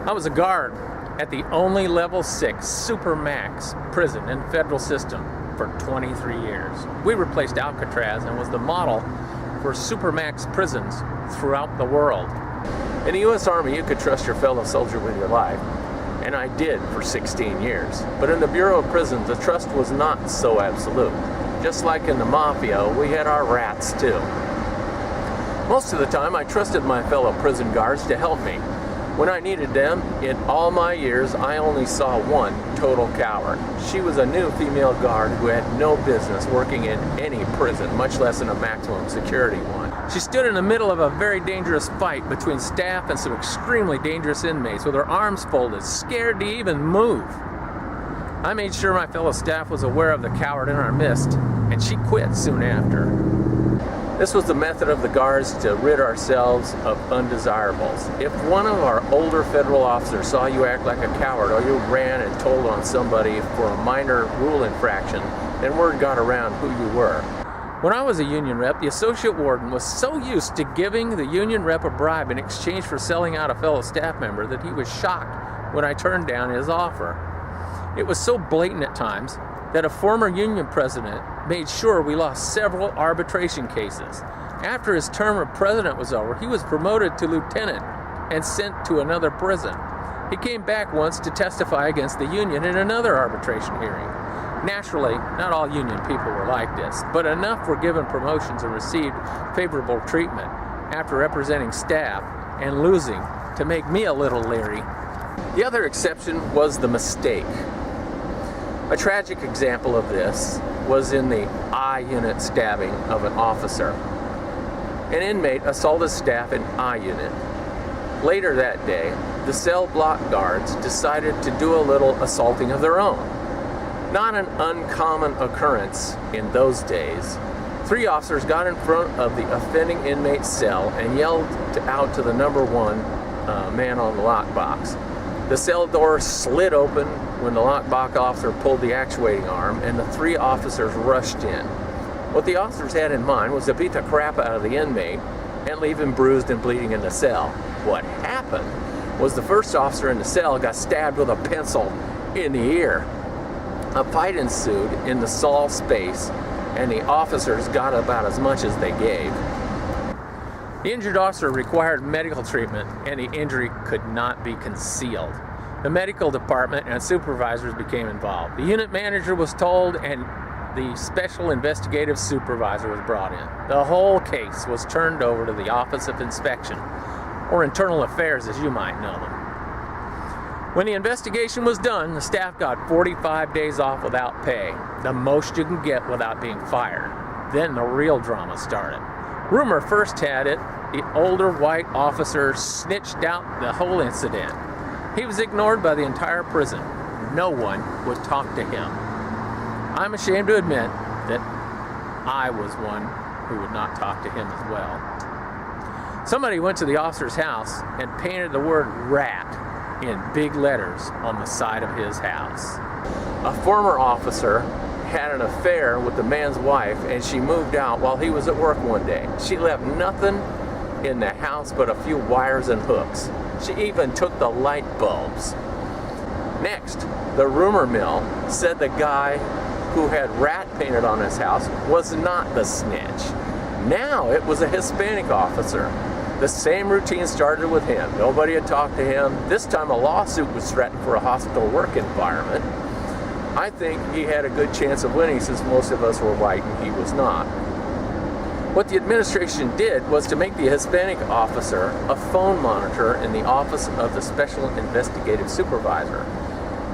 I was a guard at the only level 6 Supermax prison in the federal system for 23 years. We replaced Alcatraz and was the model for Supermax prisons throughout the world. In the U.S. Army, you could trust your fellow soldier with your life, and I did for 16 years. But in the Bureau of Prisons, the trust was not so absolute. Just like in the Mafia, we had our rats too. Most of the time, I trusted my fellow prison guards to help me. When I needed them, in all my years, I only saw one total coward. She was a new female guard who had no business working in any prison, much less in a maximum security one. She stood in the middle of a very dangerous fight between staff and some extremely dangerous inmates with her arms folded, scared to even move. I made sure my fellow staff was aware of the coward in our midst, and she quit soon after. This was the method of the guards to rid ourselves of undesirables. If one of our older federal officers saw you act like a coward, or you ran and told on somebody for a minor rule infraction, then word got around who you were. When I was a union rep, the associate warden was so used to giving the union rep a bribe in exchange for selling out a fellow staff member that he was shocked when I turned down his offer. It was so blatant at times that a former union president made sure we lost several arbitration cases. After his term of president was over, he was promoted to lieutenant and sent to another prison. He came back once to testify against the union in another arbitration hearing. Naturally, not all union people were like this, but enough were given promotions and received favorable treatment after representing staff and losing to make me a little leery. The other exception was the mistake. A tragic example of this was in the I Unit stabbing of an officer. An inmate assaulted staff in I Unit. Later that day, the cell block guards decided to do a little assaulting of their own. Not an uncommon occurrence in those days. 3 officers got in front of the offending inmate's cell and yelled out to the number 1 man on the lockbox. The cell door slid open when the lockbox officer pulled the actuating arm, and the 3 officers rushed in. What the officers had in mind was to beat the crap out of the inmate and leave him bruised and bleeding in the cell. What happened was the first officer in the cell got stabbed with a pencil in the ear. A fight ensued in the cell space, and the officers got about as much as they gave. The injured officer required medical treatment, and the injury could not be concealed. The medical department and supervisors became involved. The unit manager was told, and the special investigative supervisor was brought in. The whole case was turned over to the Office of Inspection, or Internal Affairs as you might know them. When the investigation was done, the staff got 45 days off without pay, the most you can get without being fired. Then the real drama started. Rumor first had it the older white officer snitched out the whole incident. He was ignored by the entire prison. No one would talk to him. I'm ashamed to admit that I was one who would not talk to him as well. Somebody went to the officer's house and painted the word rat in big letters on the side of his house. A former officer had an affair with the man's wife, and she moved out while he was at work one day. She left nothing in the house but a few wires and hooks. She even took the light bulbs. Next, the rumor mill said the guy who had rat painted on his house was not the snitch. Now it was a Hispanic officer. The same routine started with him. Nobody had talked to him. This time a lawsuit was threatened for a hostile work environment. I think he had a good chance of winning since most of us were white and he was not. What the administration did was to make the Hispanic officer a phone monitor in the Office of the Special Investigative Supervisor.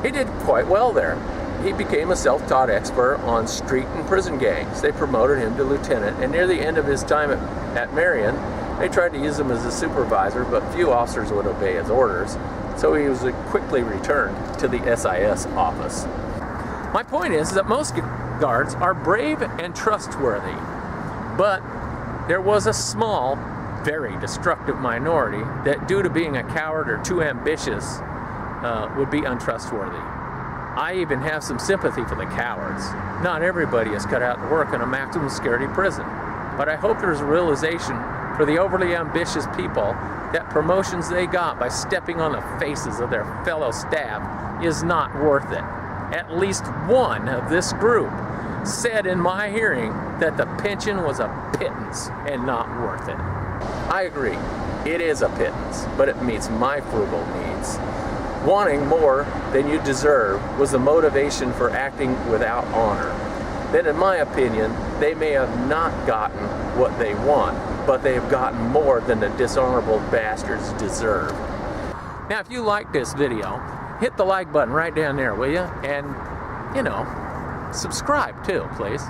He did quite well there. He became a self-taught expert on street and prison gangs. They promoted him to lieutenant, and near the end of his time at Marion, they tried to use him as a supervisor, but few officers would obey his orders, so he was quickly returned to the SIS office. My point is that most guards are brave and trustworthy, but there was a small, very destructive minority that, due to being a coward or too ambitious, would be untrustworthy. I even have some sympathy for the cowards. Not everybody is cut out to work in a maximum security prison, but I hope there's a realization for the overly ambitious people that promotions they got by stepping on the faces of their fellow staff is not worth it. At least one of this group said in my hearing that the pension was a pittance and not worth it. I agree, it is a pittance, but it meets my frugal needs. Wanting more than you deserve was the motivation for acting without honor. Then in my opinion, they may have not gotten what they want, but they have gotten more than the dishonorable bastards deserve. Now if you like this video, hit the like button right down there, will you? And, subscribe too, please.